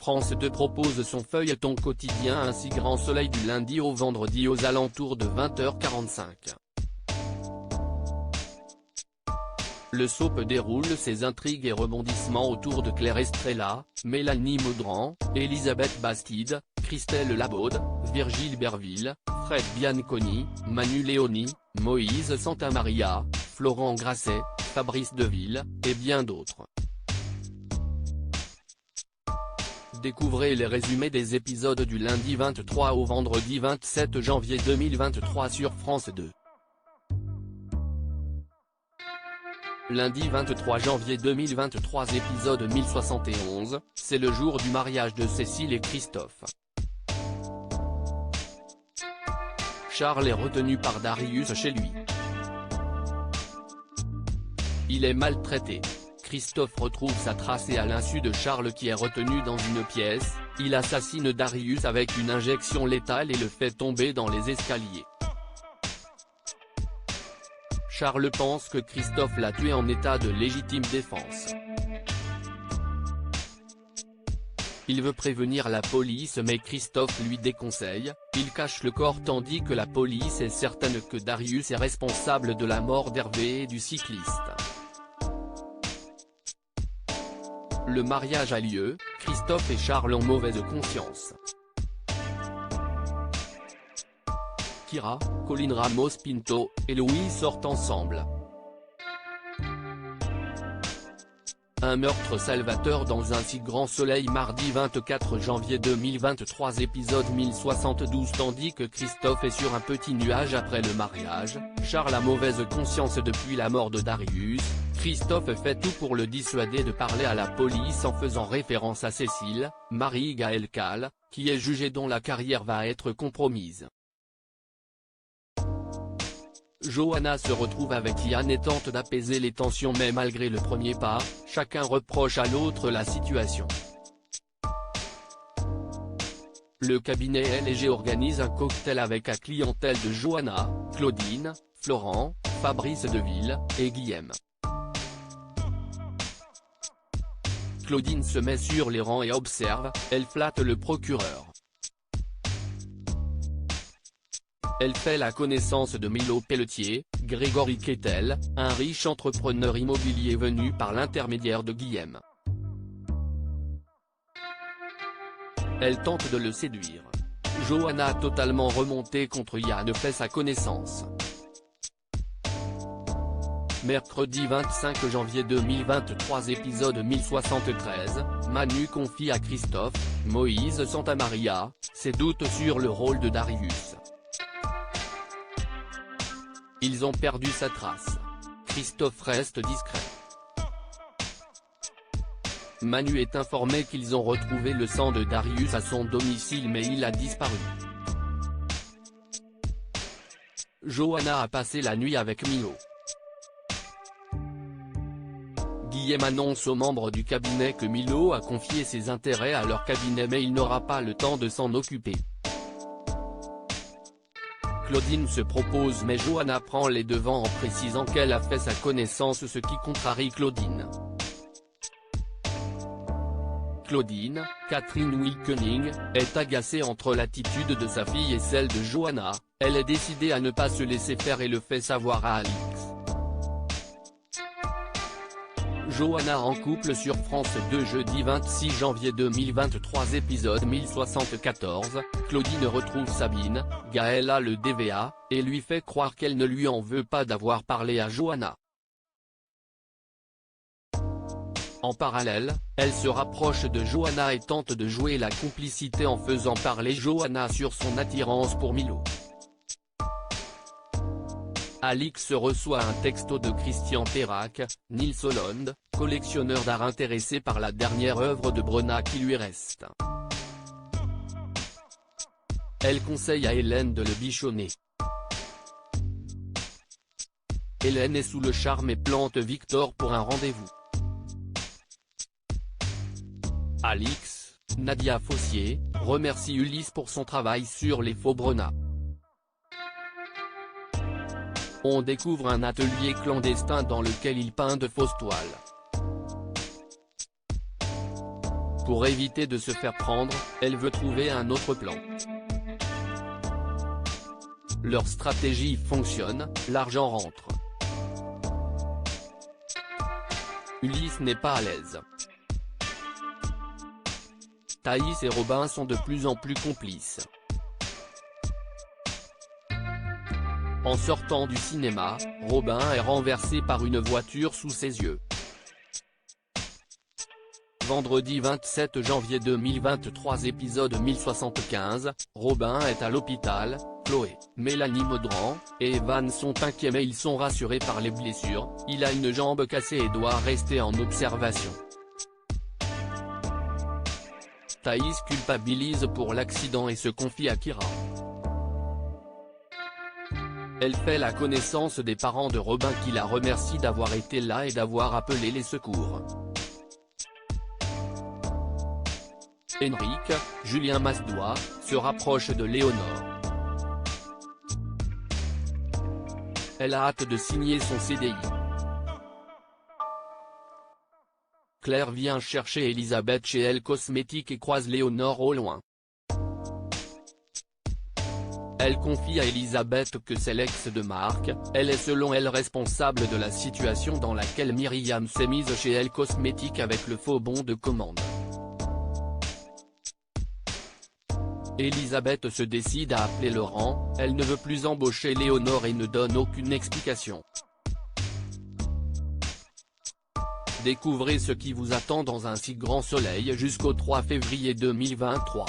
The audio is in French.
France 2 propose son feuilleton quotidien Ainsi Grand Soleil du lundi au vendredi aux alentours de 20h45. Le soap déroule ses intrigues et rebondissements autour de Claire Estrella, Mélanie Maudran, Elisabeth Bastide, Christelle Labaude, Virgile Berville, Fred Bianconi, Manu Léoni, Moïse Santamaria, Florent Grasset, Fabrice Deville, et bien d'autres. Découvrez les résumés des épisodes du lundi 23 au vendredi 27 janvier 2023 sur France 2. Lundi 23 janvier 2023 épisode 1071, c'est le jour du mariage de Cécile et Christophe. Charles est retenu par Darius chez lui. Il est maltraité. Christophe retrouve sa trace et à l'insu de Charles qui est retenu dans une pièce, il assassine Darius avec une injection létale et le fait tomber dans les escaliers. Charles pense que Christophe l'a tué en état de légitime défense. Il veut prévenir la police mais Christophe lui déconseille, il cache le corps tandis que la police est certaine que Darius est responsable de la mort d'Hervé et du cycliste. Le mariage a lieu, Christophe et Charles ont mauvaise conscience. Kira, Colin Ramos Pinto, et Louis sortent ensemble. Un meurtre salvateur dans un si grand soleil mardi 24 janvier 2023 épisode 1072 Tandis que Christophe est sur un petit nuage après le mariage, Charles a mauvaise conscience depuis la mort de Darius, Christophe fait tout pour le dissuader de parler à la police en faisant référence à Cécile, Marie-Gaëlle Calle, qui est jugée dont la carrière va être compromise. Johanna se retrouve avec Yann et tente d'apaiser les tensions mais malgré le premier pas, chacun reproche à l'autre la situation. Le cabinet LG organise un cocktail avec la clientèle de Johanna, Claudine, Florent, Fabrice Deville, et Guillaume. Claudine se met sur les rangs et observe, elle flatte le procureur. Elle fait la connaissance de Milo Pelletier, Grégory Kettel, un riche entrepreneur immobilier venu par l'intermédiaire de Guillaume. Elle tente de le séduire. Johanna totalement remontée contre Yann fait sa connaissance. Mercredi 25 janvier 2023 épisode 1073, Manu confie à Christophe, Moïse Santamaria, ses doutes sur le rôle de Darius. Ils ont perdu sa trace. Christophe reste discret. Manu est informé qu'ils ont retrouvé le sang de Darius à son domicile mais il a disparu. Johanna a passé la nuit avec Milo. Guillaume annonce aux membres du cabinet que Milo a confié ses intérêts à leur cabinet mais il n'aura pas le temps de s'en occuper. Claudine se propose mais Johanna prend les devants en précisant qu'elle a fait sa connaissance ce qui contrarie Claudine. Claudine, Catherine Wilkening, est agacée entre l'attitude de sa fille et celle de Johanna, elle est décidée à ne pas se laisser faire et le fait savoir à Alix. Johanna en couple sur France 2 jeudi 26 janvier 2023 épisode 1074, Claudine retrouve Sabine, Gaëlle a le DVA, et lui fait croire qu'elle ne lui en veut pas d'avoir parlé à Johanna. En parallèle, elle se rapproche de Johanna et tente de jouer la complicité en faisant parler Johanna sur son attirance pour Milo. Alix reçoit un texto de Christian Perrac, Nils Hollande, collectionneur d'art intéressé par la dernière œuvre de Brenna qui lui reste. Elle conseille à Hélène de le bichonner. Hélène est sous le charme et plante Victor pour un rendez-vous. Alix, Nadia Fossier, remercie Ulysse pour son travail sur les faux Brenna. On découvre un atelier clandestin dans lequel il peint de fausses toiles. Pour éviter de se faire prendre, elle veut trouver un autre plan. Leur stratégie fonctionne, l'argent rentre. Ulysse n'est pas à l'aise. Thaïs et Robin sont de plus en plus complices. En sortant du cinéma, Robin est renversé par une voiture sous ses yeux. Vendredi 27 janvier 2023 épisode 1075, Robin est à l'hôpital, Chloé, Mélanie Maudran, et Evan sont inquiets mais ils sont rassurés par les blessures, il a une jambe cassée et doit rester en observation. Thaïs culpabilise pour l'accident et se confie à Kira. Elle fait la connaissance des parents de Robin qui la remercient d'avoir été là et d'avoir appelé les secours. Henrik, Julien Masdois, se rapproche de Léonore. Elle a hâte de signer son CDI. Claire vient chercher Elisabeth chez Elle Cosmétique et croise Léonore au loin. Elle confie à Elisabeth que c'est l'ex de Marc, elle est selon elle responsable de la situation dans laquelle Myriam s'est mise chez Elle Cosmétique avec le faux bon de commande. Elisabeth se décide à appeler Laurent, elle ne veut plus embaucher Léonore et ne donne aucune explication. Découvrez ce qui vous attend dans Un si grand soleil jusqu'au 3 février 2023.